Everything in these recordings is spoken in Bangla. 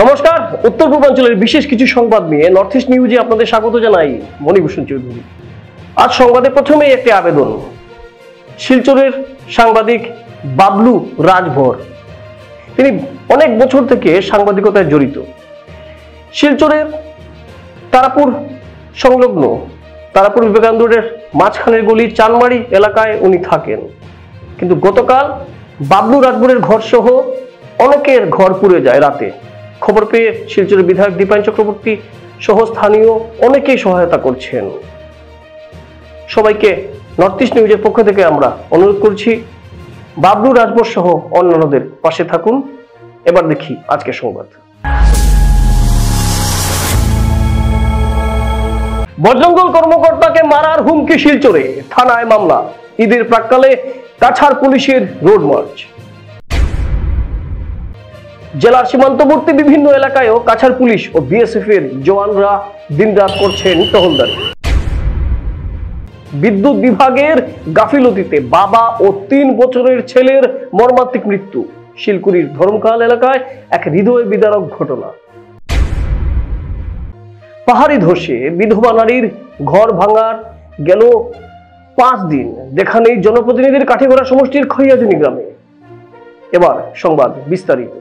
নমস্কার, উত্তর পূর্বাঞ্চলের বিশেষ কিছু সংবাদ নিয়ে নর্থ ইস্ট নিউজে আপনাদের স্বাগত জানাই। মণিভূষণ চৌধুরী। আজ সংবাদে প্রথমেই একটি আবেদন। শিলচরের সাংবাদিক বাবলু রাজভর, তিনি অনেক বছর থেকে সাংবাদিকতায় জড়িত। শিলচরের তারাপুর সংলগ্ন তারাপুর বিবেকানন্দের মাঝখানের গলি চানমারি এলাকায় উনি থাকেন। কিন্তু গতকাল বাবলু রাজভরের ঘর সহ অনেকের ঘর পুড়ে যায় রাতে। খবর পেয়ে শিলচরের বিধায়ক দীপায়ন চক্রবর্তী সহ স্থানীয় অনেকেই সহায়তা করছেন। সবাইকে নর্থ ইস্ট নিউজের পক্ষ থেকে আমরা অনুরোধ করছি, বাবলু রাজভর সহ অন্যান্যদের পাশে থাকুন। এবার দেখি আজকের সংবাদ। বজরঙ্গল কর্মকর্তাকে মারার হুমকি শিলচরে, থানায় মামলা। ঈদের প্রাক্কালে কাছাড় পুলিশের রোড মার্চ। জেলার সীমান্তবর্তী বিভিন্ন এলাকায়ও কাছাড় পুলিশ ও বিএসএফ এর জওয়ানরা দিনরাত করছেন টহলদারি। বিদ্যুৎ বিভাগের গাফিলতিতে বাবা ও 3 বছরের ছেলের মর্মান্তিক মৃত্যু। শিলকুড়ির ধর্মকাল এলাকায় এক হৃদয় বিদারক ঘটনা। পাহাড়ি ধসে বিধবা নারীর ঘর ভাঙার গেল 5 দিন, দেখা নেই জনপ্রতিনিধির কাঠিগড়া সমষ্টির খৈয়াজুনি গ্রামে। এবার সংবাদ বিস্তারিত।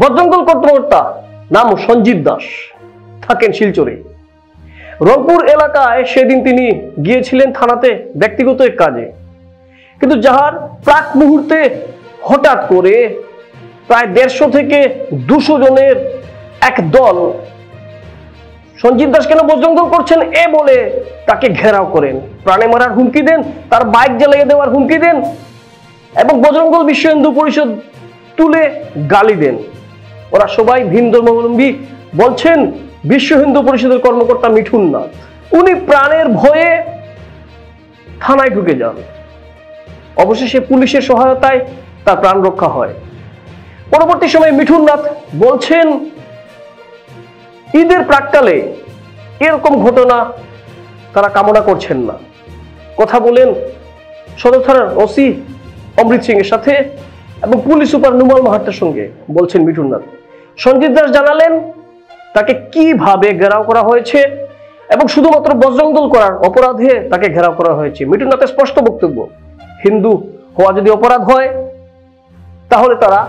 বজরঙ্গল কর্মকর্তা নাম সঞ্জিত দাস, থাকেন শিলচরে। রংপুর এলাকায় সেদিন তিনি গিয়েছিলেন থানাতে ব্যক্তিগত এক কাজে, কিন্তু যাহার প্রাক মুহূর্তে হঠাৎ করে প্রায় 150 থেকে 200 জনের এক দল সঞ্জিত দাস কেন বজরঙ্গল করছেন এ বলে তাকে ঘেরাও করেন, প্রাণে মারার হুমকি দেন, তার বাইক জ্বালিয়ে দেওয়ার হুমকি দেন এবং বজরঙ্গল বিশ্ব হিন্দু পরিষদ তুলে গালি দেন। ওরা সবাই ভিন ধর্মাবলম্বী, বলছেন বিশ্ব হিন্দু পরিষদের কর্মকর্তা মিঠুন নাথ। উনি প্রাণের ভয়ে থানায় ঢুকে যান। অবশেষে পুলিশের সহায়তায় তার প্রাণ রক্ষা হয়। পরবর্তী সময়ে মিঠুন নাথ বলছেন ঈদের প্রাক্কালে এরকম ঘটনা তারা কামনা করছেন না। কথা বলেন সদর থানার ওসি অমৃত সিং এর সাথে এবং পুলিশ সুপার নুমাল মাহাত্তার সঙ্গে, বলছেন মিঠুন নাথ। সঞ্জিত দাস জানালেন তাকে কিভাবে ঘেরাও করা হয়েছে এবং শুধুমাত্র বজরঙ্গল করার অপরাধে তাকে ঘেরাও করা হয়েছে। মিঠুন নাথের স্পষ্ট বক্তব্য, হিন্দু হওয়া যদি অপরাধ হয় তাহলে তারা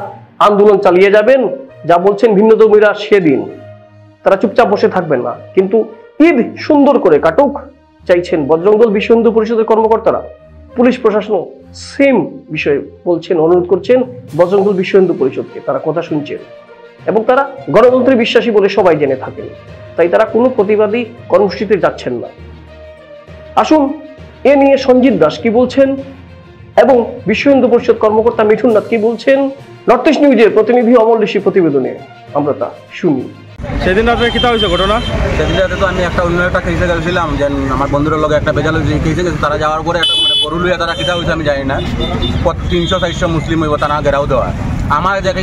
আন্দোলন চালিয়ে যাবেন। যা বলছেন ভিন্নধর্মীরা সেদিন তারা চুপচাপ বসে থাকবেন না, কিন্তু ঈদ সুন্দর করে কাটুক চাইছেন বজরঙ্গল বিশ্ব হিন্দু পরিষদের কর্মকর্তারা। পুলিশ প্রশাসনও সেম বিষয়ে বলছেন, অনুরোধ করছেন বজরঙ্গল বিশ্ব হিন্দু পরিষদকে। তারা কথা শুনছেন এবং তারা গণতন্ত্রে বিশ্বাসী বলে সবাই জেনে থাকেন, তাই তারা কোনো প্রতিবাদী কর্মসূচিতে যাচ্ছেন না। আসুন এ নিয়ে সঞ্জিত দাস কি বলছেন এবং বিশ্ব হিন্দু পরিষদ কর্মকর্তা মিঠুন নাথ কি বলছেন, নর্থ ইস্ট নিউজের প্রতিনিধি অমল ঋষি প্রতিবেদনে আমরা তা শুনি। সেদিন রাত্রে কিতা হয়েছে ঘটনা? সেদিন রাতে তো আমি অন্য একটা কেসে গেছিলাম, যে আমার বন্ধুদের লোক একটা বেজাল কেসে গেছে। তারা যাওয়ার পরে একটা গরু লুয়ে তারা কিতা হয়েছে আমি জানি না, 300-400 মুসলিম হইব তারা ঘেরাও দেওয়া। আমার দেখে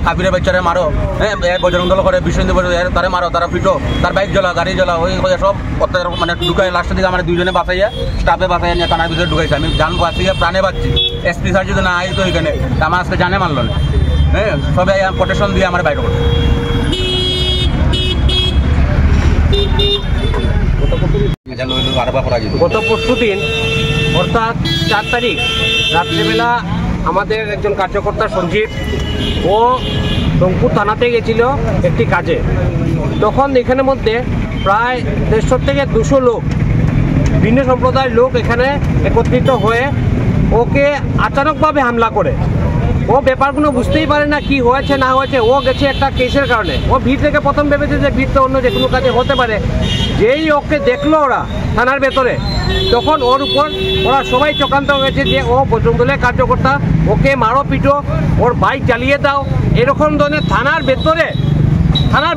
কাবিরে বাচ্চারে মারো, হ্যাঁ বজরঙ্গল করে বিশ্ব হিন্দু পরিষদ তারা মারো, তারা পিটো, তার বাইক জ্বলা, গাড়ি জ্বলা, ওই সব অত্যাচার মানে ঢুকাই। লাস্টের দিকে আমার 2 জনে বাঁচাইয়া স্টাফে বাঁচাইয়া নিয়ে থানার ভিতরে ঢুকাইছে। আমি জান বাঁচিয়ে প্রাণে বাঁচছি। এসপি স্যার যদি না আইতো এখানে আমার আজকে জানে মারল না। হ্যাঁ সবাই প্রোটেকশন দিয়ে আমার বাইরে করছে। গত পরশু দিন অর্থাৎ 4 তারিখ রাত্রেবেলা আমাদের একজন কার্যকর্তা সঞ্জিত ও রংপুর থানাতে গেছিল একটি কাজে। তখন এখানের মধ্যে প্রায় 150 থেকে 200 লোক, ভিন্ন সম্প্রদায়ের লোক এখানে একত্রিত হয়ে ওকে আচানকভাবে হামলা করে। ও ব্যাপারগুলো বুঝতেই পারে না কি হয়েছে না হয়েছে। ও গেছে একটা কেসের কারণে। ও ভিড় থেকে প্রথম ভেবেছে যে ভিড় তো অন্য যে কোনো কাজে হতে পারে। যেই ওকে দেখলো ওরা থানার ভেতরে, তখন ওর উপর ওরা সবাই চক্রান্ত হয়েছে যে ও বজরঙ্গলের কার্যকর্তা, ওকে মারো পিটো, ওর বাইক জ্বালিয়ে দাও, এরকম ধরনের থানার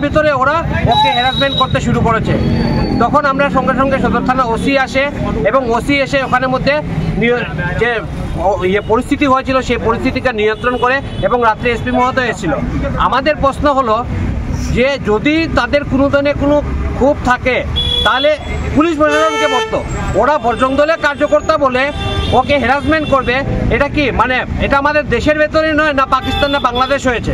ভেতরে ওরা ওকে হ্যারাসমেন্ট করতে শুরু করেছে। তখন আমরা সঙ্গে সঙ্গে সদর থানা ওসি আসে এবং ওসি এসে ওখানের মধ্যে যে পরিস্থিতি হয়েছিল সেই পরিস্থিতিকে নিয়ন্ত্রণ করে এবং রাত্রে এসপি মহোদয় এসেছিল। আমাদের প্রশ্ন হলো যে যদি তাদের কোনো ধরনের কোনো ক্ষোভ থাকে তাহলে পুলিশ প্রশাসনকে বলতো, ওরা বজরঙ্গলের কার্যকর্তা বলে ওকে হ্যারাসমেন্ট করবে। এটা কি মানে এটা আমাদের দেশের ভেতরে নয়, না পাকিস্তান না বাংলাদেশ হয়েছে?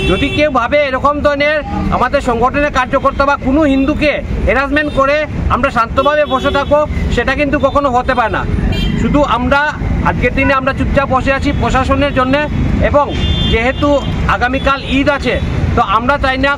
যদি কেউ ভাবে এরকম ধরনের আমাদের সংগঠনের কার্যকর্তা বা কোনো হিন্দুকে হ্যারাসমেন্ট করে আমরা শান্তভাবে বসে থাকবো, সেটা কিন্তু কখনো হতে পারে না। শুধু আমরা আজকের দিনে আমরা চুপচাপ বসে আছি প্রশাসনের জন্য, এবং যেহেতু আগামীকাল ঈদ আছে, তো আমরা চাই না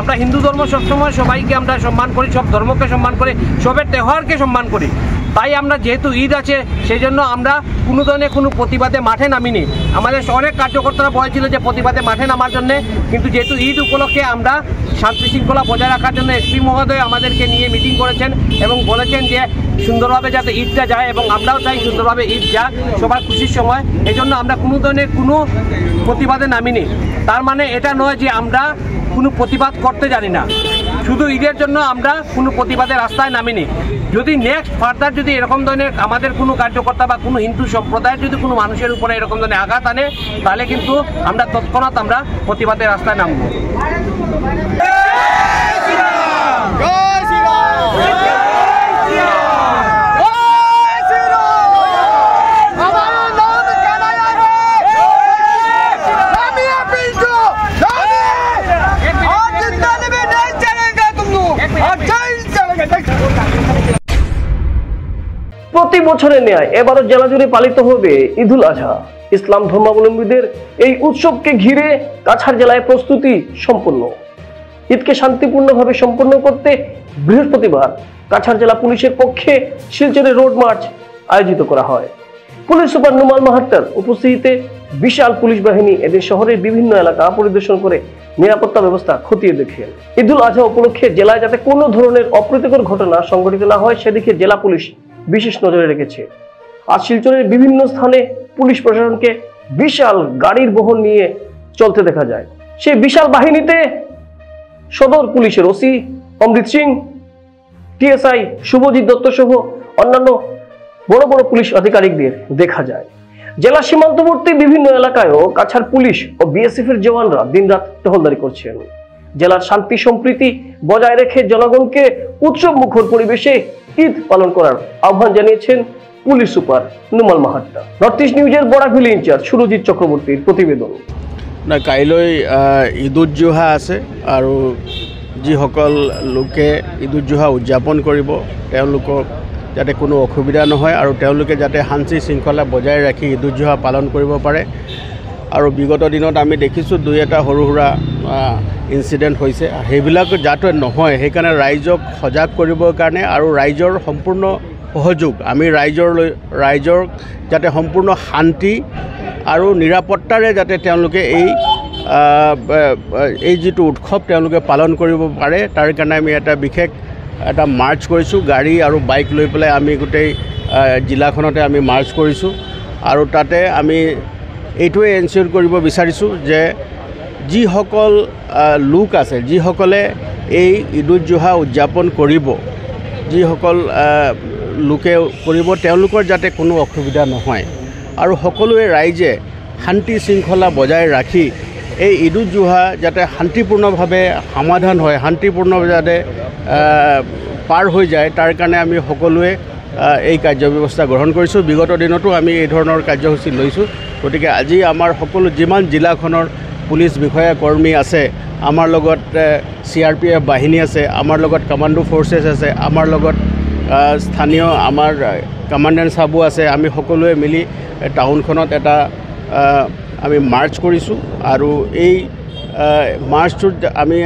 আমরা হিন্দু ধর্ম সবসময় সবাইকে আমরা সম্মান করি, সব ধর্মকে সম্মান করি, সবের তেওহারকে সম্মান করি। তাই আমরা যেহেতু ঈদ আছে সেই জন্য আমরা কোনো ধরনের কোনো প্রতিবাদে মাঠে নামিনি। আমাদের অনেক কার্যকর্তারা বলেছিল যে প্রতিবাদে মাঠে নামার জন্যে, কিন্তু যেহেতু ঈদ উপলক্ষে আমরা শান্তি শৃঙ্খলা বজায় রাখার জন্য এসপি মহোদয় আমাদেরকে নিয়ে মিটিং করেছেন এবং বলেছেন যে সুন্দরভাবে যাতে ঈদটা যায়, এবং আমরাও চাই সুন্দরভাবে ঈদ যাক, সবার খুশির সময়। এই জন্য আমরা কোনো ধরনের কোনো প্রতিবাদে নামিনি। তার মানে এটা নয় যে আমরা কোনো প্রতিবাদ করতে জানি না, শুধু ঈদের জন্য আমরা কোনো প্রতিবাদের রাস্তায় নামিনি। যদি নেক্সট ফার্দার যদি এরকম ধরনের আমাদের কোনো কার্যকর্তা বা কোনো হিন্দু সম্প্রদায়ের যদি কোনো মানুষের উপরে এরকম ধরনের আঘাত আনে, তাহলে কিন্তু আমরা তৎক্ষণাৎ আমরা প্রতিবাদের রাস্তায় নামবো। প্রতি বছরের ন্যায় এবারও জেলা জুড়ে পালিত হবে ঈদুল আজহা। ইসলাম ধর্মাবলম্বীদের এই উৎসবকে ঘিরে কাছাড় জেলায় প্রস্তুতি সম্পন্ন। ঈদকে শান্তিপূর্ণভাবে সম্পন্ন করতে বৃহস্পতিবার কাছাড় জেলা পুলিশের পক্ষে শিলচরে রোড মার্চ আয়োজিত করা হয়। পুলিশ সুপার নুমাল মাহাত্তার উপস্থিতিতে বিশাল পুলিশ বাহিনী এদিন শহরের বিভিন্ন এলাকা পরিদর্শন করে নিরাপত্তা ব্যবস্থা খতিয়ে দেখেন। ঈদুল আজহা উপলক্ষে জেলায় যাতে কোনো ধরনের অপ্রীতিকর ঘটনা সংঘটিত না হয় সেদিকে জেলা পুলিশ বিশেষ নজরে রেখেছে। আজ শিলচরের বিভিন্ন স্থানে পুলিশ প্রশাসনকে বিশাল গাড়ির বহর নিয়ে চলতে দেখা যায়। সেই বিশাল বাহিনীতে সদর পুলিশের ওসি অমৃত সিং, টিএসআই শুভজিৎ দত্ত সহ অন্যান্য বড় বড় পুলিশ আধিকারিকদের দেখা যায়। জেলা সীমান্তবর্তী বিভিন্ন এলাকায়ও কাছাড় পুলিশ ও বিএসএফ এর জওয়ানরা দিনরাত টহলদারি করছেন। জেলার শান্তি সম্প্রীতি বজায় রেখে জনগণকে উৎসব মুখর পরিবেশে ঈদ পালন করার আহ্বান জানিয়েছেন police super Numal Mahatta. North east নিউজের বরাকভেলি ইনচার্জ সুরজিৎ চক্রবর্তীর প্রতিবেদন। না, কাইলৈ ঈদুল জুহা আছে আৰু যিসকল লোকে ঈদুল জুহা উদযাপন কৰিব তেওঁলোকক যাতে কোনো অসুবিধা নহয় আৰু তেওঁলোকে যাতে শান্তি শৃংখলা বজাই ৰাখি ঈদুল জুহা পালন কৰিব পাৰে। আৰু বিগত দিনত আমি দেখিছোঁ দুই এটা সৰু সুৰা ইনচিডেণ্ট হৈছে, সেইবিলাক যাতে নহয় সেইকাৰণে ৰাইজক সজাগ কৰিবৰ কাৰণে আৰু ৰাইজৰ সম্পূৰ্ণ সহযোগ আমি ৰাইজৰ যাতে সম্পূৰ্ণ শান্তি আৰু নিৰাপত্তাৰে যাতে তেওঁলোকে এই যিটো উৎসৱ তেওঁলোকে পালন কৰিব পাৰে তাৰ কাৰণে আমি এটা মাৰ্চ কৰিছোঁ। গাড়ী আৰু বাইক লৈ পেলাই আমি গোটেই জিলাখনতে আমি মাৰ্চ কৰিছোঁ আৰু তাতে আমি এইটোৱে এনচিয়ৰ কৰিব বিচাৰিছোঁ যে যিসকল লোক আছে যিসকলে এই ঈদুল জুহা উদযাপন কৰিব, যিসকল লোকে কৰিব তেওঁলোকৰ যাতে কোনো অসুবিধা নহয় আৰু সকলোৱে ৰাইজে শান্তি শৃংখলা বজাই ৰাখি এই ঈদুল জুহা যাতে শান্তিপূৰ্ণভাৱে সমাধান হয়, শান্তিপূৰ্ণভাৱে যাতে পাৰ হৈ যায় তাৰ কাৰণে আমি সকলোৱে এই কাৰ্যব্যৱস্থা গ্ৰহণ কৰিছোঁ। বিগত দিনতো আমি এই ধৰণৰ কাৰ্যসূচী লৈছোঁ। গতিকে আজি আমাৰ সকলো যিমান জিলাখনৰ পুলিচ বিষয়া কৰ্মী আছে, আমাৰ লগত CRPF বাহিনী আছে, আমাৰ লগত কমাণ্ডো ফ'ৰ্চেছ আছে, আমাৰ লগত স্থানীয় আমাৰ কমাণ্ডেণ্ট চাবো আছে, আমি সকলোৱে মিলি টাউনখনত এটা আমি মাৰ্চ কৰিছোঁ আৰু এই মাৰ্চটোত আমি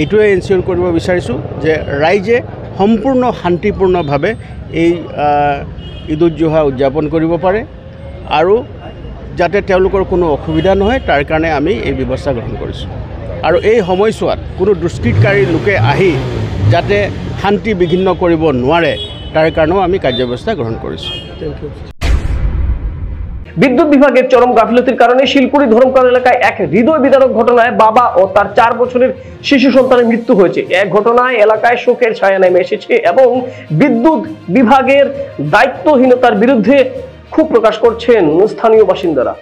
এইটোৱে এনচিয়ৰ কৰিব বিচাৰিছোঁ যে ৰাইজে সম্পূৰ্ণ শান্তিপূৰ্ণভাৱে এই ঈদুল জুহা উদযাপন কৰিব পাৰে আৰু যাতে তেওঁলোকৰ কোনো অসুবিধা নহয় তাৰ কাৰণে আমি এই ব্যৱস্থা গ্ৰহণ কৰিছোঁ। আৰু এই সময়ছোৱাত কোনো দুষ্কৃতকাৰী লোকে আহি যাতে শান্তি বিঘ্নিত কৰিব নোৱাৰে তাৰ কাৰণেও আমি কাৰ্যব্যৱস্থা গ্ৰহণ কৰিছোঁ। বিদ্যুৎ বিভাগের চরম গাফিলতির কারণে শিলপুরি ধরমকাল এলাকায় এক হৃদয় বিদারক ঘটনায় বাবা ও তার 4 বছরের শিশু সন্তানের মৃত্যু হয়েছে। এক ঘটনায় এলাকায় শোকের ছায়া নেমে এসেছে এবং বিদ্যুৎ বিভাগের দায়িত্বহীনতার বিরুদ্ধে ক্ষোভ প্রকাশ করছেন স্থানীয় বাসিন্দারা।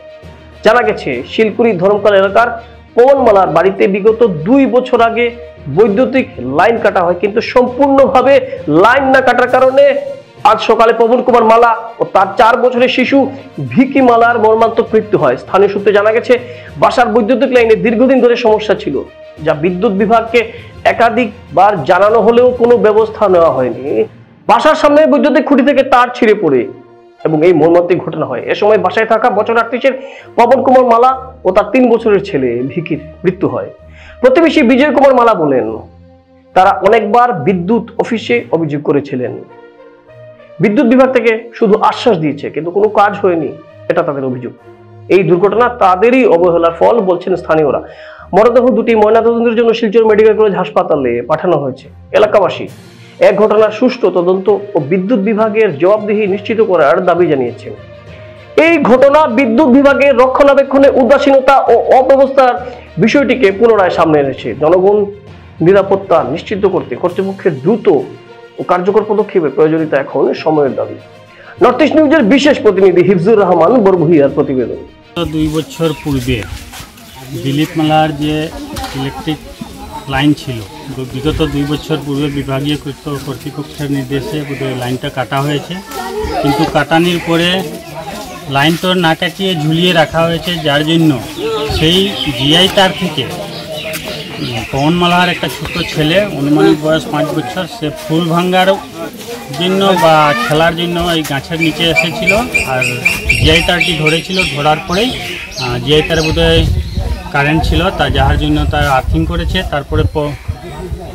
জানা গেছে শিলপুরি ধরমকাল এলাকার পবনমালার বাড়িতে বিগত 2 বছর আগে বৈদ্যুতিক লাইন কাটা হয়, কিন্তু সম্পূর্ণভাবে লাইন না কাটার কারণে আজ সকালে পবন কুমার মালা ও তার 4 বছরের শিশু ভিকি মালার মর্মান্তিক মৃত্যু হয়। স্থানীয় সূত্রে জানা গেছে, বাসার বৈদ্যুতিক লাইনে দীর্ঘদিন ধরে সমস্যা ছিল, যা বিদ্যুৎ বিভাগকে একাধিকবার জানানো হলেও কোনো ব্যবস্থা নেওয়া হয়নি। বাসার সামনে বৈদ্যুতিক খুঁটি থেকে তার ছিঁড়ে পড়ে এবং এই মর্মান্তিক ঘটনা হয়। এ সময় বাসায় থাকা বছর 38-এর পবন কুমার মালা ও তার 3 বছরের ছেলে ভিকির মৃত্যু হয়। প্রতিবেশী বিজয় কুমার মালা বলেন, তারা অনেকবার বিদ্যুৎ অফিসে অভিযোগ করেছিলেন। বিদ্যুৎ বিভাগ থেকে শুধু আশ্বাস দিয়েছে, কিন্তু কোনো কাজ হয়নি, এটা তাদের অভিযোগ। এই দুর্ঘটনা তাদেরই অবহেলার ফল বলছেন স্থানীয়রা। মরদেহ দুটি ময়নাতদন্তের জন্য শিলচর মেডিকেল কলেজ হাসপাতালে পাঠানো হয়েছে। এলাকাবাসী এক ঘটনার সুষ্ঠু তদন্ত ও বিদ্যুৎ বিভাগের জবাবদিহি নিশ্চিত করার দাবি জানিয়েছেন। এই ঘটনা বিদ্যুৎ বিভাগের রক্ষণাবেক্ষণে উদাসীনতা ও অব্যবস্থার বিষয়টিকে পুনরায় সামনে এনেছে। জনগণ নিরাপত্তা নিশ্চিত করতে কর্তৃপক্ষের দ্রুত ও কার্যকর পদক্ষেপের প্রয়োজনীয়তা এখন সময়ের দাবি। নর্থ ইস্ট নিউজের বিশেষ প্রতিনিধি হিফজুর রহমান বরভুইয়ার প্রতিবেদন। 2 বছর পূর্বে দিলীপ মালার যে ইলেকট্রিক লাইন ছিল, বিগত 2 বছর পূর্বে বিভাগীয় কর্তৃপক্ষের নির্দেশে বোধহয় লাইনটা কাটা হয়েছে, কিন্তু কাটানোর পরে লাইন তো না কাটিয়ে ঝুলিয়ে রাখা হয়েছে, যার জন্য সেই জিআই তার থেকে পবন মালার একটা ছোট ছেলে, অনুমানিক বয়স 5 বছর, সে ফুল ভাঙ্গার জন্য বা খেলার জন্য এই গাছের নিচে এসেছিল, আর জিআই তারটি ধরেছিল। ধরার পরেই জিআই তার বোধহয় কারেন্ট ছিল, তা যার জন্য তার আর্থিং করেছে। তারপরে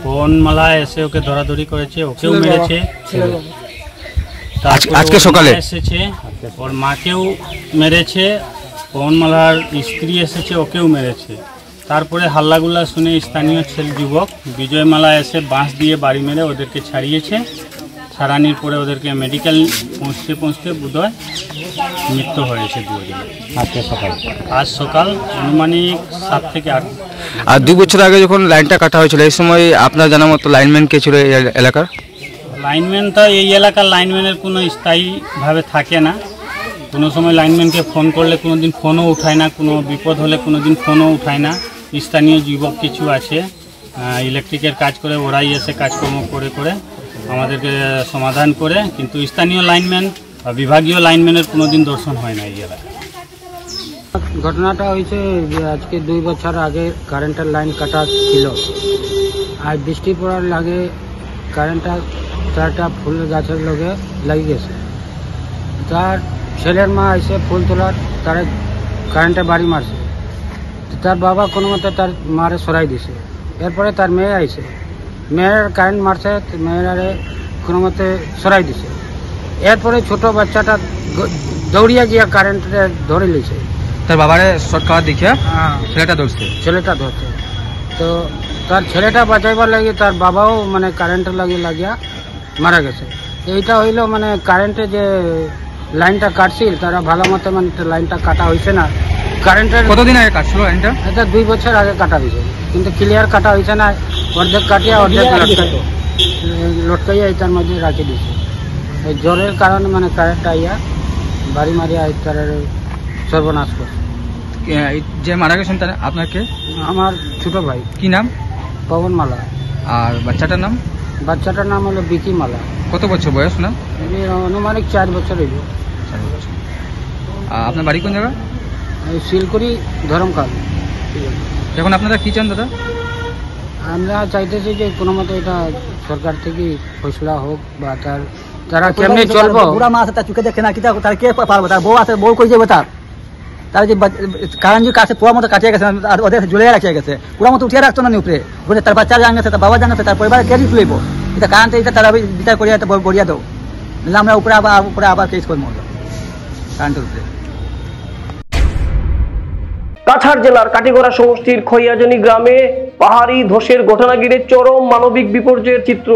পবন মালা এসে ওকে ধরাধরি করেছে, ওকেও মেরেছে। আজকে সকালে এসেছে, ওর মাকেও মেরেছে, পবন মালার স্ত্রী এসেছে, ওকেও মেরেছে। তারপরে হাল্লাগুল্লা শুনে স্থানীয় ছেলে যুবক বিজয় মালা এসে বাঁশ দিয়ে বাড়ি মেরে ওদেরকে ছাড়িয়েছে। ছাড়ানোর পরে ওদেরকে মেডিকেল পৌঁছতে বোধহয় মৃত্যু হয়েছে 2 জন। আজ সকাল অনুমানিক 7 থেকে 8। আর 2 বছর আগে যখন লাইনটা কাটা হয়েছিল, এই সময় আপনার জানা মতো লাইনম্যান কে ছিল এই এলাকার? লাইনম্যান তো এই এলাকার লাইনম্যানের কোনো স্থায়ীভাবে থাকে না। কোনো সময় লাইনম্যানকে ফোন করলে কোনো দিন ফোনও উঠায় না, কোনো বিপদ হলে কোনো দিন ফোনও উঠায় না। স্থানীয় যুবক কিছু আছে ইলেকট্রিকের কাজ করে, ওরাই এসে কাজকর্ম করে আমাদেরকে সমাধান করে, কিন্তু স্থানীয় লাইনম্যান বা বিভাগীয় লাইনম্যানের কোনো দিন দর্শন হয় না এই এলাকায়। ঘটনাটা হয়েছে যে আজকে 2 বছর আগে কারেন্টের লাইন কাটা ছিল। আর বৃষ্টি পড়ার লাগে কারেন্টটা 4টা ফুল গাছের লগে লেগে গেছে। তার ছেলের মা এসে ফুল তোলার তার কারেন্টে বাড়ি মারছে। তার বাবা কোনো মতে তার মারে সরাই দিছে। এরপরে তার মেয়ে আইছে, মেয়ের কারেন্ট মারছে, মেয়েরারে কোনো মতে সরাই দিছে। এরপরে ছোট বাচ্চাটা দৌড়িয়া গিয়া কারেন্টে ধরে লিছে। তার বাবারে শর্ট খাওয়া দেখিয়া ছেলেটা ধরছে। তো তার ছেলেটা বাঁচাইবার লাগে তার বাবাও মানে কারেন্টের লাগিয়া মারা গেছে। এইটা হইলো মানে কারেন্টে যে লাইনটা কাটছিল তারা ভালো মতো মানে লাইনটা কাটা হয়েছে না। কারেন্টের কতদিন আগে কাটছিল লাইনটা? এটা 2 বছর আগে কাটা হয়েছে, কিন্তু ক্লিয়ার কাটা হয়েছে না। অর্ধেক কাটিয়া অর্ধেক লটকাইয়া এটার মধ্যে রাখি দিয়েছে। এই জ্বরের কারণে মানে কারেন্টটা আইয়া বাড়ি মারিয়া তার সর্বনাশ করছে। যে মারা গেছেন তার আপনাকে? আমার ছোট ভাই। কি নাম? পবন মালা। আর বাচ্চাটার নাম? বাচ্চাটার নাম হলো বিকি মালা। কত বছর বয়স না? অনুমানিক 4 বছর হইব। 4 বছর। আপনার বাড়ি কোন জায়গা? শিলকুড়ি ধরমকাল। এখন আপনারা কি চান দাদা? আমরা চাইতেছি যে কোনো মতো এটা সরকার থেকে ফয়সলা হোক, বা তারা কেমনি চলবো। বুড়া মা আছে, তার চোখে দেখে না, কি তার কে পারবো? তার বউ আছে, বউ কই যাবে? তার যে কারণ যে কাছে পুরা মতো কাটিয়ে গেছে, আর ওদের ঝুলিয়ে রাখিয়ে গেছে, পুরা মতো উঠিয়ে রাখতো না উপরে। বলে তার বাচ্চা জানগেছে, তার বাবা জানগেছে, তার পরিবার কে তুলব? এটা কারণটা এটা তারা বিচার করিয়া বড়িয়া দাও, নাহলে আমরা উপরে আবার কেস করবো কারেন্টের উপরে। কাছাড় জেলার কাটিগড়া সমষ্টির খৈয়াজানি গ্রামে পাহাড়ি ধসের ঘটনা ঘিরে চরম মানবিক বিপর্যয়ের চিত্র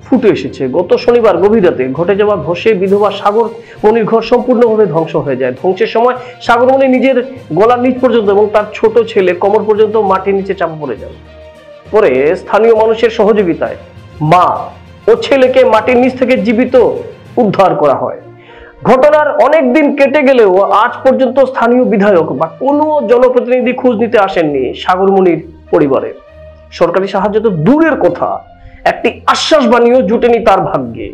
ফুটে এসেছে। গত শনিবার গভীর রাতে ঘটে যাওয়া ধসে বিধবা সাগরমণির ঘর সম্পূর্ণভাবে ধ্বংস হয়ে যায়। ধ্বংসের সময় সাগরমণি নিজের গলার নিচ পর্যন্ত এবং তার ছোট ছেলে কোমর পর্যন্ত মাটির নিচে চাপা পড়ে যান। পরে স্থানীয় মানুষের সহযোগিতায় মা ও ছেলেকে মাটির নিচ থেকে জীবিত উদ্ধার করা হয়। ঘটনার অনেক দিন কেটে গেলেও আজ পর্যন্ত স্থানীয় বিধায়ক বা কোনো জনপ্রতিনিধি খোঁজ নিতে আসেননি সাগরমণির পরিবারের। সরকারি সাহায্য তো দূরের কথা, একটি আশ্বাস বাণীও জুটেনি তার ভাগ্যে।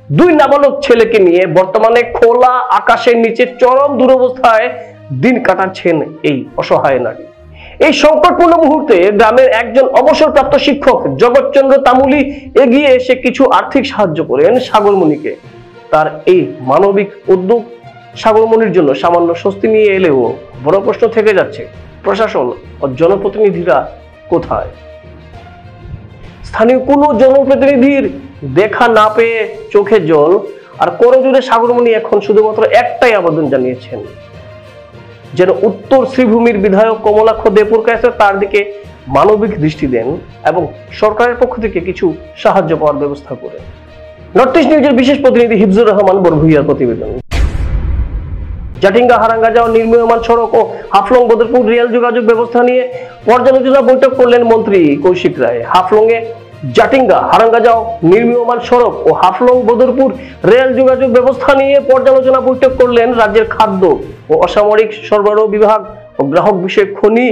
দুই নাবালক ছেলেকে নিয়ে বর্তমানে খোলা আকাশের নিচে চরম দুরবস্থায় দিন কাটাচ্ছেন এই অসহায় নারী। এই সংকটপূর্ণ মুহূর্তে গ্রামের একজন অবসরপ্রাপ্ত শিক্ষক জগৎচন্দ্র তামুলি এগিয়ে এসে কিছু আর্থিক সাহায্য করেন সাগরমণিকে। তার এই মানবিক উদ্যোগ সাগরমণির জন্য সামান্য স্বস্তি নিয়ে এলেও বড় প্রশ্ন থেকে যাচ্ছে, প্রশাসন ও জনপ্রতিনিধিরা কোথায়? স্থানীয় কোনো জনপ্রতিনিধির দেখা না পেয়ে চোখে জল আর করজোড়ে সাগরমণি এখন শুধুমাত্র একটাই আবেদন জানিয়েছেন, যেন উত্তর শ্রীভূমির বিধায়ক কমলাক্ষ দেপুরকায়েস্ট তার দিকে মানবিক দৃষ্টি দেন এবং সরকারের পক্ষ থেকে কিছু সাহায্য পাওয়ার ব্যবস্থা করেন। নর্থ ইস্ট নিউজের বিশেষ প্রতিনিধি হিফজুর রহমান বরভুইয়ার প্রতিবেদন। জাটিঙ্গা হারাঙ্গাজাও নির্মীয়মান সড়ক ও হাফলং বদরপুর রেল যোগাযোগ ব্যবস্থা নিয়ে পর্যালোচনা বৈঠক করলেন মন্ত্রী কৌশিক রায়। হাফলং এ জাটিঙ্গা হারাঙ্গাজাও নির্মীয়মান সড়ক ও হাফলং বদরপুর রেল যোগাযোগ ব্যবস্থা নিয়ে পর্যালোচনা বৈঠক করলেন রাজ্যের খাদ্য ও অসামরিক সরবরাহ বিভাগ ও গ্রাহক বিষয়ক খনি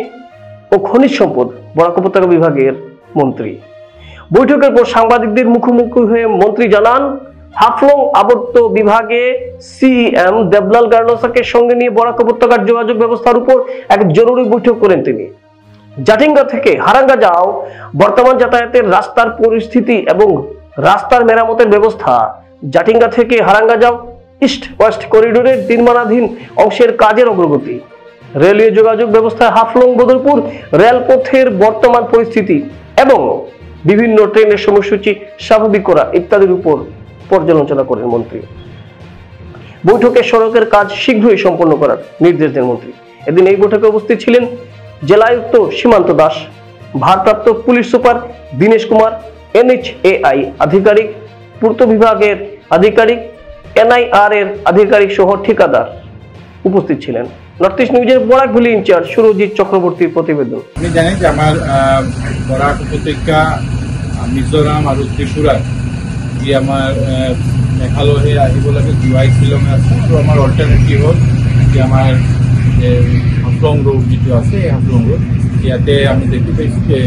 ও খনিজ সম্পদ বরাক উপত্যকা বিভাগের মন্ত্রী। বৈঠকের পর সাংবাদিকদের মুখোমুখি হয়ে মন্ত্রী জানান, হাফলং আবর্ত বিভাগে সিএম দেবলাল গার্লসাকে সঙ্গে নিয়ে বরাক উপত্যকার যোগাযোগ ব্যবস্থার উপর এক জরুরি বৈঠক করেন তিনি। জাটিঙ্গা থেকে হারাঙ্গাজাও বর্তমান যাতায়াতের রাস্তার পরিস্থিতি এবং রাস্তার মেরামতের ব্যবস্থা, জাটিঙ্গা থেকে হারাঙ্গাজাও ইস্ট ওয়েস্ট করিডোরের নির্মাণাধীন অংশের কাজের অগ্রগতি, রেলওয়ে যোগাযোগ ব্যবস্থায় হাফলং বদরপুর রেলপথের বর্তমান পরিস্থিতি এবং বিভিন্ন ট্রেনের সময়সূচি স্বাভাবিক করা ইত্যাদির উপর পর্যালোচনা করেন মন্ত্রী। বৈঠকে সড়কের কাজ শীঘ্রই সম্পন্ন করার নির্দেশ দেন মন্ত্রী। এদিন এই বৈঠকে উপস্থিত ছিলেন জেলায়ুক্ত সীমান্ত দাস, ভারপ্রাপ্ত police super Dinesh Kumar, NHAI আধিকারিক, পূর্ত বিভাগের আধিকারিক, NIR এর আধিকারিক সহ ঠিকাদার উপস্থিত ছিলেন। নর্থ ইস্ট নিউজের বরাক ভ্যালি ইনচার্জ সুরজিৎ চক্রবর্তীর প্রতিবেদন। আপনি জানেন যে আমার বরাক উপত্যকা, মিজোরাম আৰু ত্ৰিপুৰা যি আমাৰ মেঘালয় আহিব লাগে জুৱাই শ্বিলং আছে, আৰু আমাৰ অল্টাৰনেটিভ হ'ল যে আমাৰ হাফলং ৰোড যিটো আছে এই হাফলং ৰোড, ইয়াতে আমি দেখি পাইছোঁ যে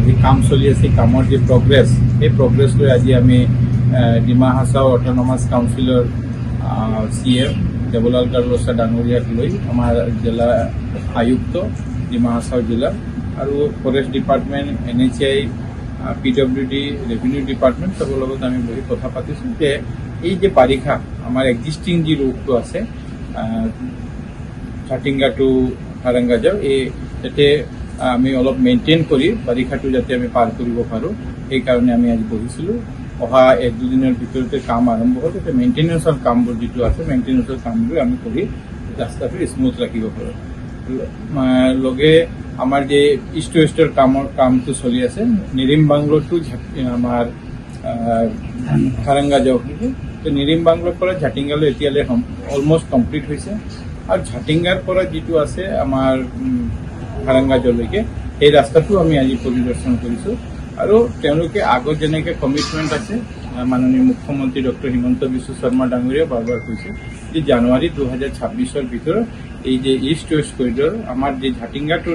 যি কাম চলি আছে কামৰ যি প্ৰগ্ৰেছ, এই প্ৰগ্ৰেছ লৈ আজি আমি ডিমা হাছাও অট'নমাছ কাউন্সিলৰ CM দেবলাল গাৰ্লছা ডাঙৰীয়াক লৈ আমাৰ জিলা আয়ুক্ত ডিমা হাছাও জিলা আৰু forest department, NHAI, PWD, revenue department চবৰ লগত আমি বহি কথা পাতিছোঁ যে এই যে বাৰিষা আমাৰ এক্সিষ্টিং যি ৰোডটো আছে জাটিঙ্গা টু হাৰাঙ্গাজাও, এই যাতে আমি অলপ মেইনটেইন কৰি বাৰিষাটো যাতে আমি পাৰ কৰিব পাৰোঁ, সেইকাৰণে আমি আজি বহিছিলোঁ। অহা 1-2 দিনৰ ভিতৰতে কাম আৰম্ভ হ'ব, যাতে মেইনটেনেন্সৰ কামবোৰ যিটো আছে মেইনটেনেন্সৰ কামবোৰ আমি কৰি ৰাস্তাটো স্মুথ ৰাখিব পাৰোঁ। লগে আমাৰ যে ইষ্ট ৱেষ্টৰ কামটো চলি আছে, নিৰিম বাংলো টু আমাৰ হাৰাঙ্গাজাও, তো নিৰিম বাংলোৰ পৰা জাটিঙ্গালৈ এতিয়ালৈ অলমষ্ট কমপ্লিট হৈছে, আৰু জাটিঙ্গাৰ পৰা যিটো আছে আমাৰ হাৰাঙ্গাজাওলৈকে এই ৰাস্তাটো আমি আজি পৰিদৰ্শন কৰিছোঁ। আৰু তেওঁলোকে আগত যেনেকৈ কমিটমেণ্ট আছে, মাননীয় মুখ্যমন্ত্ৰী ডক্টৰ হিমন্ত বিশ্ব শৰ্মা ডাঙৰীয়া বাৰবাৰ কৈছে যে জানুৱাৰী 2026-ৰ ভিতৰত এই যে ইষ্ট ৱেষ্ট কৰিডৰ আমাৰ যে জাটিঙ্গা টু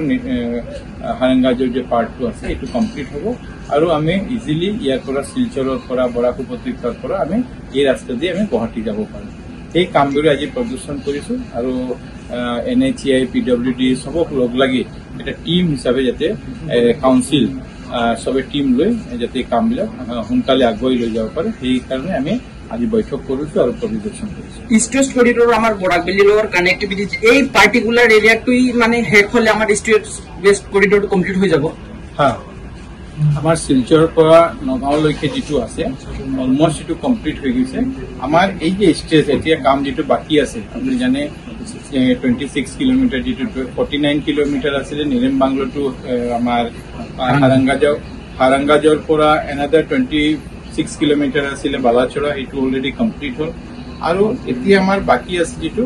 হাৰাঙ্গাজাওৰ যে পাৰ্টটো আছে এইটো কমপ্লিট হ'ব, আৰু আমি ইজিলি ইয়াৰ পৰা শিলচৰৰ পৰা বৰাক উপত্যকাৰ পৰা আমি এই ৰাস্তা দি আমি গুৱাহাটী যাব পাৰোঁ। এই কামবোৰ আজি প্ৰদৰ্শন কৰিছোঁ, আৰু NHAI, PWD চবক লগ লাগি এটা টিম হিচাপে যাতে কাউন্সিল সবে টিম লৈ যাতে কামবিলাক সোনকালে আগুৱাই লৈ যাব পাৰে, সেইকাৰণে আমি আজি বৈঠক কৰিছোঁ আৰু পৰিদৰ্শন কৰিছোঁ। ইষ্ট ৱেষ্ট কৰিডৰ আমাৰ বৰাক ভেলীৰ কানেক্টিভিটি এই পাৰ্টিকুলাৰ এৰিয়াটোই মানে শেষ হ'লে আমাৰ ইষ্ট ৱেষ্ট কৰিডৰটো কমপ্লিট হৈ যাব। হ্যাঁ, আমাৰ শিলচৰৰ পৰা নগাঁওলৈকে যিটো আছে অলমষ্ট এইটো কমপ্লিট হৈ গৈছে। আমাৰ এই যে ষ্টেজ এতিয়া কাম যিটো বাকী আছে, আপুনি জানে 26 কিলোমিটাৰ, যিটো 49 কিলোমিটাৰ আছিলে নিৰিম বাংলো টু আমাৰ হাৰাঙ্গাজাওৰ পৰা এনাদাৰ 26 কিলোমিটাৰ আছিলে বালাচৰা, এইটো অলৰেডি কমপ্লিট হ'ল। আৰু এতিয়া আমাৰ বাকী আছে যিটো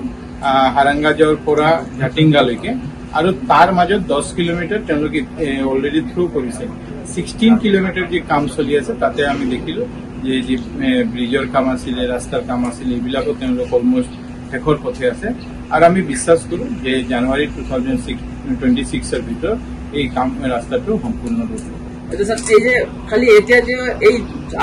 হাৰাঙ্গাজাওৰ পৰা জাটিঙ্গালৈকে, আৰু তাৰ মাজত 10 কিলোমিটাৰ তেওঁলোকে অলৰেডি থ্ৰু কৰিছে। 16 কিলোমিটাৰ যি কাম চলি আছে তাতে আমি দেখিলোঁ যে যি ব্ৰিজৰ কাম আছিলে, ৰাস্তাৰ কাম আছিলে, এইবিলাকো তেওঁলোক অলমষ্ট শেষৰ পথে আছে, আৰু আমি বিশ্বাস কৰোঁ যে জানুৱাৰী 2026-ৰ ভিতৰত এই কাম ৰাস্তাটো সম্পূৰ্ণ হ'ব। স্যার এই যে খালি এতিয়া যে এই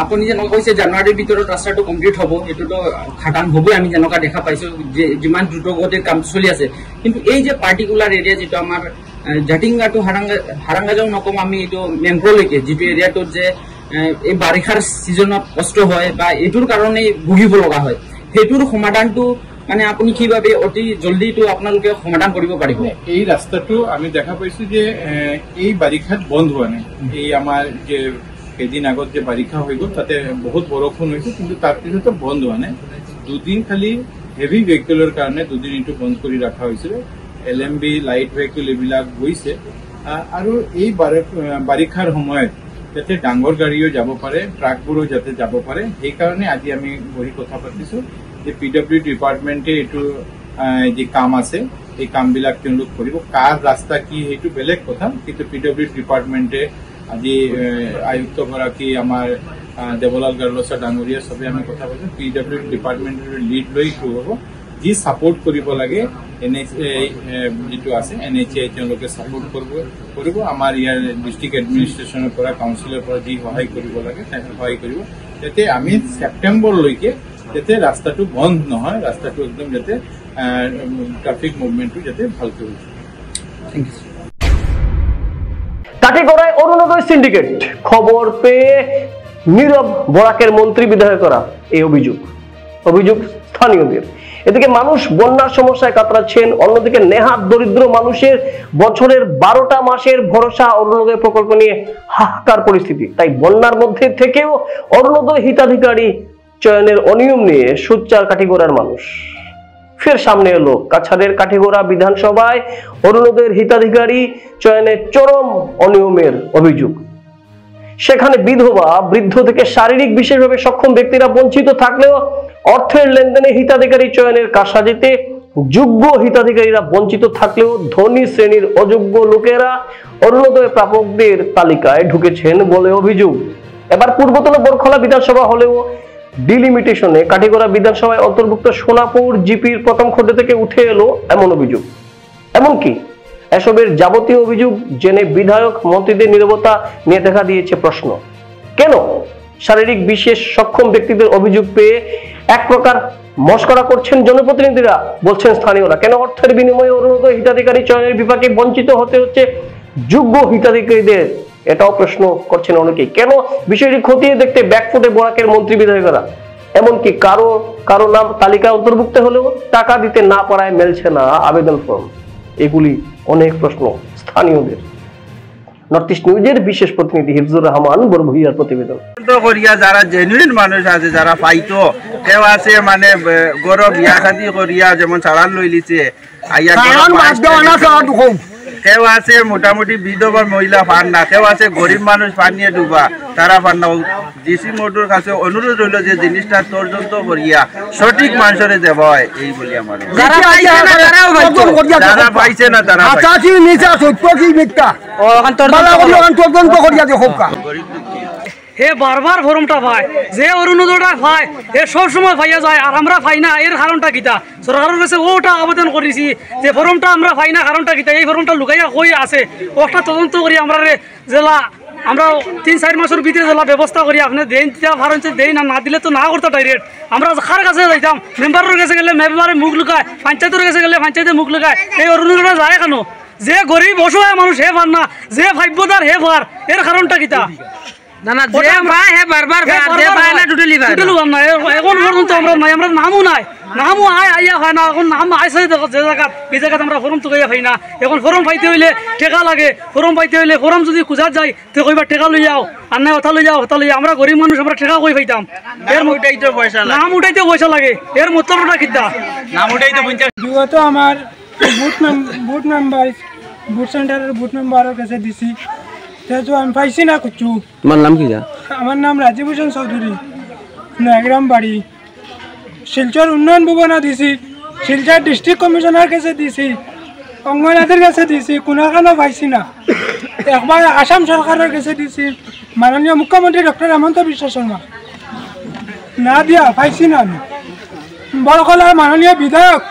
আপুনি যেনেকুৱা কৈছে জানুৱাৰীৰ ভিতৰত ৰাস্তাটো কমপ্লিট হ'ব, এইটোতো খাটাং হ'বই, আমি যেনেকুৱা দেখা পাইছো যে যিমান দ্ৰুতগতিত কাম চলি আছে। কিন্তু এই যে পাৰ্টিকুলাৰ এৰিয়া যিটো আমাৰ জাতিংগা টু হাৰাংগা যাওঁ নকম, আমি এইটো মেংগ্ৰলৈকে যিটো এৰিয়াটোত যে এই বাৰিষাৰ ছিজনত কষ্ট হয় বা এইটোৰ কাৰণে ভুগিব লগা হয়, সেইটোৰ সমাধানটো মানে আপুনি কিভাবে অতি জলদি তো আপোনালোকে সমাধান কৰিব পাৰিব? এই ৰাস্তাটো আমি দেখা পাইছো যে এই বাৰিষাত বন্ধ হোৱা নাই। এই আমাৰ যে এদিন আগত যে বাৰিষা হৈ গ'ল তাতে বহুত বৰষুণ হৈছে, কিন্তু তাৰপিছতো বন্ধ হোৱা নাই। দুদিন খালি হেভি ভেহিকেলৰ কাৰণে দুদিন এইটো বন্ধ কৰি ৰখা হৈছিল। LMB লাইট ভেহিকেল এইবিলাক গৈছে, আৰু এই বাৰিষাৰ সময়ত যাতে ডাঙৰ গাড়ীও যাব পাৰে, ট্ৰাকবোৰো যাতে যাব পাৰে, সেইকাৰণে আজি আমি বহি কথা পাতিছো যে PW ডিপাৰ্টমেণ্টে এইটো যি কাম আছে এই কামবিলাক তেওঁলোক কৰিব। কাৰ ৰাস্তা কি সেইটো বেলেগ কথা, কিন্তু PW ডিপাৰ্টমেণ্টে আজি আয়ুক্তগৰাকী আমাৰ দেৱলাল গাৰ্লছা ডাঙৰীয়া চবে আমি কথা পাতিছো। PW ডিপাৰ্টমেণ্টৰ লিড লৈ এইটো হ'ব, যি ছাপোৰ্ট কৰিব লাগে যিটো আছে NHA তেওঁলোকে ছাপোৰ্ট কৰিব। আমাৰ ইয়াৰ ডিষ্ট্ৰিক্ট এডমিনিষ্ট্ৰেশ্যনৰ পৰা কাউন্সিলৰ পৰা যি সহায় কৰিব লাগে সহায় কৰিব, যাতে আমি ছেপ্টেম্বৰলৈকে যাতে ৰাস্তাটো বন্ধ নহয়, ৰাস্তাটো একদম যাতে ট্ৰাফিক মুভমেণ্টটো যাতে ভালকৈ হৈ যায়। কাটিগড়ায় অরুণোদয় সিন্ডিকেট, খবর পেয়ে নীরব বরাকের মন্ত্রী বিধায়করা এই অভিযোগ স্থানীয়দের। এদিকে মানুষ বন্যার সমস্যায় কাতরাচ্ছেন, অন্যদিকে নেহাত দরিদ্র মানুষের বছরের 12টা মাসের ভরসা অরুণোদয় প্রকল্প নিয়ে হাহাকার পরিস্থিতি। তাই বন্যার মধ্যে থেকেও অরুণোদয় হিতাধিকারী চয়নের অনিয়ম নিয়ে সোচ্চার কাটিগড়ার মানুষ। ফের সামনে এলো কাছাড়ের কাঠিগড়া বিধানসভায় অরুণোদয়ের হিতাধিকারী চয়নে চরম অনিয়মের অভিযোগ। সেখানে বিধবা, বৃদ্ধ থেকে শারীরিক বিশেষভাবে সক্ষম ব্যক্তিরা বঞ্চিত থাকলেও অর্থের লেনদেনে হিতাধিকারী চয়নের কারসাজিতে যোগ্য হিতাধিকারীরা বঞ্চিত থাকলেও ধনী শ্রেণীর অযোগ্য লোকেরা অরুণোদয় প্রাপকদের তালিকায় ঢুকেছেন বলে অভিযোগ। এবার পূর্বতন বরখলা বিধানসভা হলেও ডিলিমিটেশনে কাঠিগড়া বিধানসভায় অন্তর্ভুক্ত সোনাপুর জিপির প্রথম খণ্ড থেকে উঠে এলো এমন অভিযোগ। এমনকি এসবের যাবতীয় অভিযোগ জেনে বিধায়ক মন্ত্রীদের নীরবতা নিয়ে দেখা দিয়েছে প্রশ্ন। কেন শারীরিক বিশেষ সক্ষম ব্যক্তিদের অভিযোগ পেয়ে এক প্রকার মস্করা করছেন জনপ্রতিনিধিরা, বলছেন স্থানীয়রা? কেন অর্থের বিনিময়ে অরুণোদয় হিতাধিকারী চয়নের বিভাগে বঞ্চিত হতে হচ্ছে যোগ্য হিতাধিকারীদের? এটাও প্রশ্ন করছেন অনেকেই। কেন বিষয়টি খতিয়ে দেখতে ব্যাকফুটে বরাকের মন্ত্রী বিধায়করা? এমনকি কারো নাম তালিকায় অন্তর্ভুক্ত হলেও টাকা দিতে না পারায় মেলছে না আবেদন ফর্ম। এগুলি অনেক প্রশ্ন স্থানীয়দের। নর্থ ইস্ট নিউজের বিশেষ প্রতিনিধি হিফজুর রহমান বরভুইয়ার প্রতিবেদন। যারা জেনুইন মানুষ আছে, যারা পাইতো, কেউ আছে মানে গরব বিয়া শাদি করিয়া যেমন চালান লই লিছে, কেউ আছে মোটামুটি বিধবা মহিলা ফান না, কেউ আছে গরিব মানুষ পানিয়ে ডুবা তারা ফান না। ডিসি মোটর কাছে অনুরোধ হইল যে জিনিসটা তর্জন্ত করিয়া সঠিক মানুষের দেব হয়, এই বলি আমার। যারা পাইছে না তারা হে বারবার ফরমটা পায়, যে অরুণোদয়টা পায় এ সব সময় পাইয়া যায়, আর আমরা পাই না। এর কারণটা কিতা? সরকারের কাছে ওটা আবেদন করেছি যে ফরমটা আমরা পাই না, কারণটা কিতা? এই ফরমটা লুকাইয়া কই আছে, ওটা তদন্ত করি আমরা জেলা আমরা 3-4 মাসের ভিতরে জেলা ব্যবস্থা করি। আপনি দেন দেই না দিলে তো না করতো ডাইরেক্ট। আমরা কার কাছে যাইতাম? মেম্বারের কাছে গেলে মেম্বারে মুখ লুকায়, পঞ্চায়েতের কাছে গেলে পঞ্চায়েতে মুখ লুকায়। এই অরুণোদয়টা যায় কেন? যে গরিব অসহায় মানুষ হে পার না, যে ভাগ্যদার হে পার, এর কারণটা কিতা? এখন ফরম পাইতে হইলে টেকা লাগে, ফরম পাইতে হইলে ফরম যদি খুঁজা যায় তো কইবা টেকা লই যাও, আর না কথা লই যাও, কথা লই যাও। আমরা গরিব মানুষ, আমরা টেকা কই পাইতাম? নাম উঠাইতে পয়সা লাগে। এর মতলবটা কিতা? নাম উঠাইতে বিগত আমার বুথ মেম্বার, বুথ সেন্টারের বুথ মেম্বারের কাছে দিছি, তো আমি পাইছি না কিছু। তোমার নাম কি? আমার নাম রাজীব হোসেন চৌধুরী, নয়াগ্রাম বাড়ি। শিলচর উন্নয়ন ভবনে দিছি, শিলচর ডিস্ট্রিক্ট কমিশনার কাছে দিছি, অঙ্গনাথের কাছে দিছি, কোনোখানে পাইছি না। একবার আসাম সরকারের কাছে দিছি, মাননীয় মুখ্যমন্ত্রী ডক্টর হেমন্ত বিশ্ব শর্মা, না দিয়া পাইছি না আমি। বরকলার মাননীয় বিধায়ক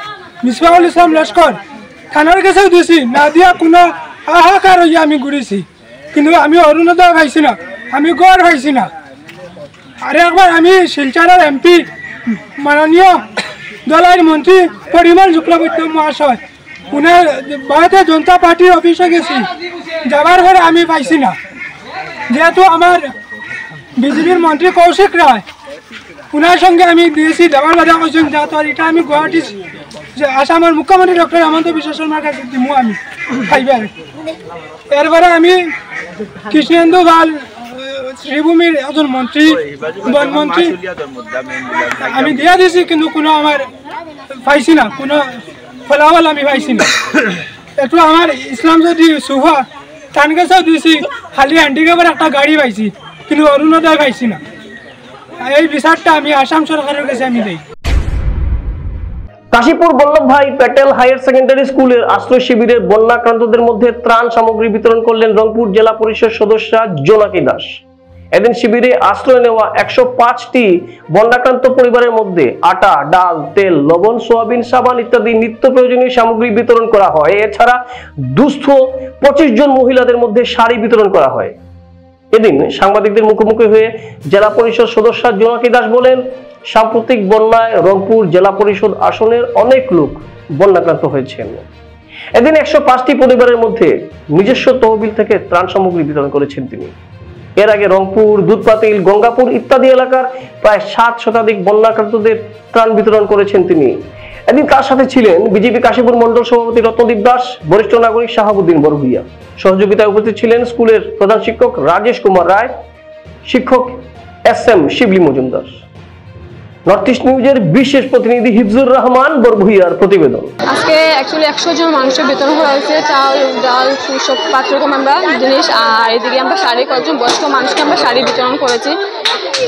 মিসবাহুল ইসলাম লস্কর, থানার কাছেও দিছি, না দিয়া কোনো হাহাকার হইয়া আমি ঘুরেছি। কিন্তু আমি অরুণোদয় পাইছি না, আমি গড় পাইছি না। আর একবার আমি শিলচরের এমপি মাননীয় দলের মন্ত্রী পরিমল শুক্লবৈদ্য মহাশয় উনার ভারতীয় জনতা পার্টির অফিসে গেছি, যাবার পরে আমি পাইছি না। যেহেতু আমার বিজেপির মন্ত্রী কৌশিক রায় উনার সঙ্গে আমি দিয়েছি, দেওয়ার বাধা করছেন যেহেতু এটা আমি গুয়াহাটি আসামের মুখ্যমন্ত্রী ডক্টর হেমন্ত বিশ্ব শর্মার কাছে দিমু আমি খাইবার। এরপরে আমি কৃষ্ণেন্দু পাল শ্রীভূমির একজন মন্ত্রী বনমন্ত্রী আমি দিয়া দিয়েছি, কিন্তু কোনো আমার পাইছি না, কোনো ফলাফল আমি পাইছি না। একটু আমার ইসলাম যদি সুফা তান কাছেও দিয়েছি, খালি হ্যান্ডিক্যাপের একটা গাড়ি পাইছি, কিন্তু অরুণোদয় পাইছি না। এই বিচারটা আমি আসাম সরকারের কাছে আমি দিই। কাশীপুর বল্লভভাই প্যাটেল হায়ার সেকেন্ডারি স্কুলের আশ্রয় শিবিরের বন্যাক্রান্তদের মধ্যে ত্রাণ সামগ্রী বিতরণ করলেন রংপুর জেলা পরিষদ সদস্য জোনাকি দাস। এদিন শিবিরে আশ্রয় নেওয়া 105টি বন্যাক্রান্ত পরিবারের মধ্যে আটা, ডাল, তেল, লবণ, সোয়াবিন, সাবান ইত্যাদি নিত্য প্রয়োজনীয় সামগ্রী বিতরণ করা হয়। এছাড়া দুস্থ 25 জন মহিলাদের মধ্যে শাড়ি বিতরণ করা হয়। এদিন সাংবাদিকদের মুখোমুখি হয়ে জেলা পরিষদ সদস্য জোনাকি দাস বলেন, সাম্প্রতিক বন্যায় রংপুর জেলা পরিষদ আসনের অনেক লোক বন্যাক্রান্ত হয়েছেন। এদিন 105টি পরিবারের মধ্যে নিজস্ব তহবিল থেকে ত্রাণ সামগ্রী বিতরণ করেছেন তিনি। এর আগে রংপুর, দুধপাতিল, গঙ্গাপুর ইত্যাদি এলাকার প্রায় 7 শতাধিক বন্যাক্রান্তদের ত্রাণ বিতরণ করেছেন তিনি। এদিন তার সাথে ছিলেন বিজেপি কাশীপুর মন্ডল সভাপতি রত্নদীপ দাস, বরিষ্ঠ নাগরিক শাহাবুদ্দিন বরভুইয়া। সহযোগিতায় উপস্থিত ছিলেন স্কুলের প্রধান শিক্ষক রাজেশ কুমার রায়, শিক্ষক SM শিবলি মজুমদার। নর্থ ইস্ট নিউজের বিশেষ প্রতিনিধি হিফজুর রহমান বরভুইয়ার প্রতিবেদন। আজকে অ্যাকচুয়ালি 100 জন মানুষের বিতরণ করা হয়েছে, চাল, ডাল, সব 5 রকম আমরা জিনিস। আর এদিকে আমরা শাড়ি, কয়েকজন বয়স্ক মানুষকে আমরা শাড়ি বিতরণ করেছি।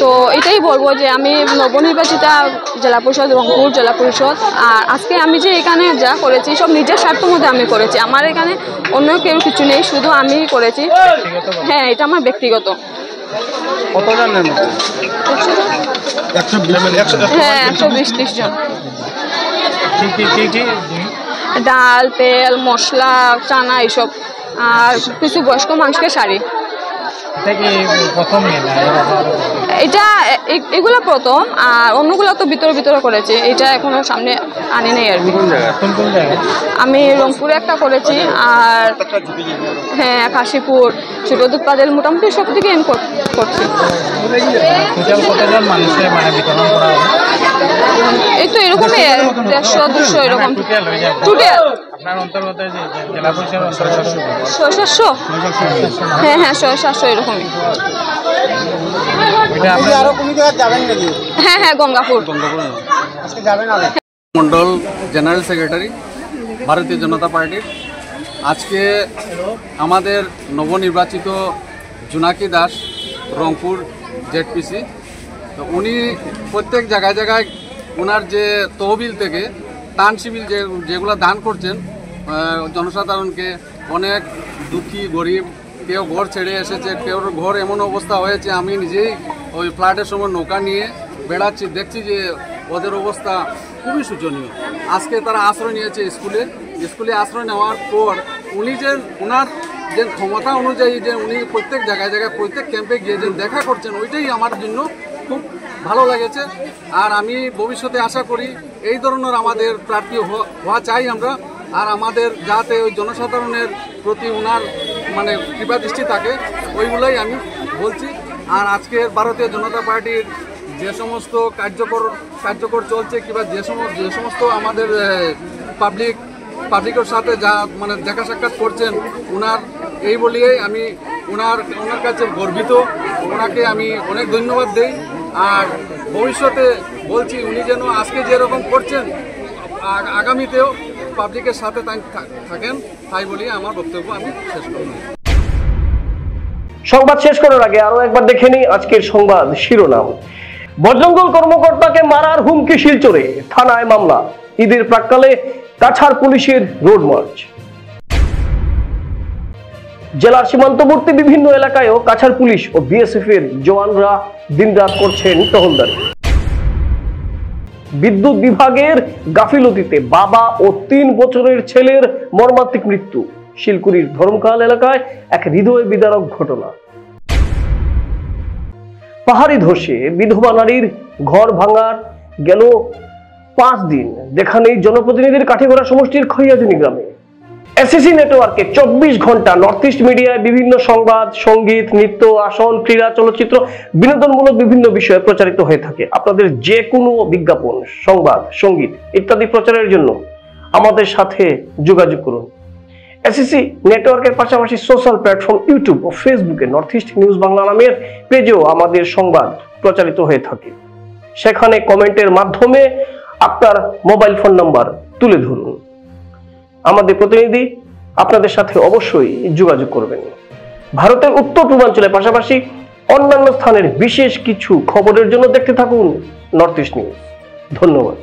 তো এটাই বলবো যে আমি নবনির্বাচিতা জেলা পরিষদ রংপুর জেলা পরিষদ, আর আজকে আমি যে এখানে যা করেছি সব নিজের স্বার্থ মধ্যে আমি করেছি। আমার এখানে অন্য কেউ কিছু নেই, শুধু আমি করেছি। হ্যাঁ, এটা আমার ব্যক্তিগত। হ্যাঁ, 120-30 জন। ডাল, তেল, মশলা, চানা এইসব, আর কিছু বয়স্ক মানুষকে শাড়ি। এটা এগুলো প্রথম, আর অন্যগুলো তো ভিতরে করেছি, এটা এখনো সামনে আনি নাই আর কি। আমি রংপুরে একটা করেছি, আর হ্যাঁ কাশীপুর, ছোট দুধপাতিল, মোটামুটি সব থেকে আমি করছি। এই তো এরকমই 150-200 এরকম টোটাল। 600? হ্যাঁ হ্যাঁ, 600-700 এরকমই। হ্যাঁ হ্যাঁ, গঙ্গাপুর মন্ডল জেনারেল সেক্রেটারি ভারতীয় জনতা পার্টির। আজকে আমাদের নবনির্বাচিত জোনাকি দাস রংপুর ZPC, তো উনি প্রত্যেক জায়গায় ওনার যে তহবিল থেকে ত্রাণ শিবির যেগুলো দান করছেন জনসাধারণকে, অনেক দুঃখী গরিব, কেউ ঘর ছেড়ে এসেছে, কেউ ঘর এমন অবস্থা হয়েছে, আমি নিজেই ওই ফ্লাডের সময় নৌকা নিয়ে বেড়াচ্ছি, দেখছি যে ওদের অবস্থা খুবই শোচনীয়। আজকে তারা আশ্রয় নিয়েছে স্কুলে আশ্রয় নেওয়ার পর উনি যে ওনার যে ক্ষমতা অনুযায়ী যে উনি প্রত্যেক জায়গায় প্রত্যেক ক্যাম্পে গিয়ে যে দেখা করছেন, ওইটাই আমার জন্য খুব ভালো লেগেছে। আর আমি ভবিষ্যতে আশা করি এই ধরনের আমাদের প্রার্থী হওয়া চাই আমরা, আর আমাদের যাতে ওই জনসাধারণের প্রতি ওনার মানে কৃপা দৃষ্টি থাকে, ওইগুলোই আমি বলছি। আর আজকের ভারতীয় জনতা পার্টির যে সমস্ত কার্যকর চলছে, কিংবা যে সমস্ত আমাদের পাবলিকের সাথে যা মানে দেখা সাক্ষাৎ করছেন ওনার, এই বলিয়েই আমি ওনার কাছে গর্বিত। ওনাকে আমি অনেক ধন্যবাদ দেই। আর ভবিষ্যতে বলছি উনি যেন আজকে যেরকম করছেন আগামীতেও পাবলিকের সাথে থাকেন, তাই বলি আমার বক্তব্য আমি শেষ করব। সংবাদ শেষ করার আগে আরো একবার দেখে নিই আজকের সংবাদ শিরোনাম। বজরঙ্গল কর্মকর্তাকে মারার হুমকি শিলচরে, থানায় মামলা। ঈদের প্রাক্কালে কাছাড় পুলিশের রোড মার্চ। জেলার সীমান্তবর্তী বিভিন্ন এলাকায়ও কাছাড় পুলিশ ও BSF এর জওয়ানরা দিনরাত করছেন টহলদারি। বিদ্যুৎ বিভাগের গাফিলতিতে বাবা ও 3 বছরের ছেলের মর্মান্তিক মৃত্যু। শিলকুড়ির ধরমকাল এলাকায় এক হৃদয় বিদারক ঘটনা। পাহাড়ি ধসে বিধবা নারীর ঘর ভাঙার গেল 5 দিন দেখা নেই জনপ্রতিনিধির কাঠিগড়া সমষ্টির খৈয়াজুনি গ্রামে। এসএসসি নেটওয়ার্কে 24 ঘন্টা নর্থ ইস্ট মিডিয়ায় বিভিন্ন সংবাদ, সঙ্গীত, নৃত্য, আসন, ক্রীড়া, চলচ্চিত্র, বিনোদনমূলক বিভিন্ন বিষয়ে প্রচারিত হয়ে থাকে। আপনাদের যে কোনো বিজ্ঞাপন, সংবাদ, সঙ্গীত ইত্যাদি প্রচারের জন্য আমাদের সাথে যোগাযোগ করুন। এসএসসি নেটওয়ার্কের পাশাপাশি সোশ্যাল প্ল্যাটফর্ম ইউটিউব ও ফেসবুকে নর্থ ইস্ট নিউজ বাংলা নামের পেজেও আমাদের সংবাদ প্রচারিত হয়ে থাকে। সেখানে কমেন্টের মাধ্যমে আপনার মোবাইল ফোন নাম্বার তুলে ধরুন। আমাদের প্রতিনিধি আপনাদের সাথে অবশ্যই যোগাযোগ করবেন। ভারতের উত্তর পূর্বাঞ্চলের পাশাপাশি অন্যান্য স্থানের বিশেষ কিছু খবরের জন্য দেখতে থাকুন নর্থ ইস্ট নিউজ। ধন্যবাদ।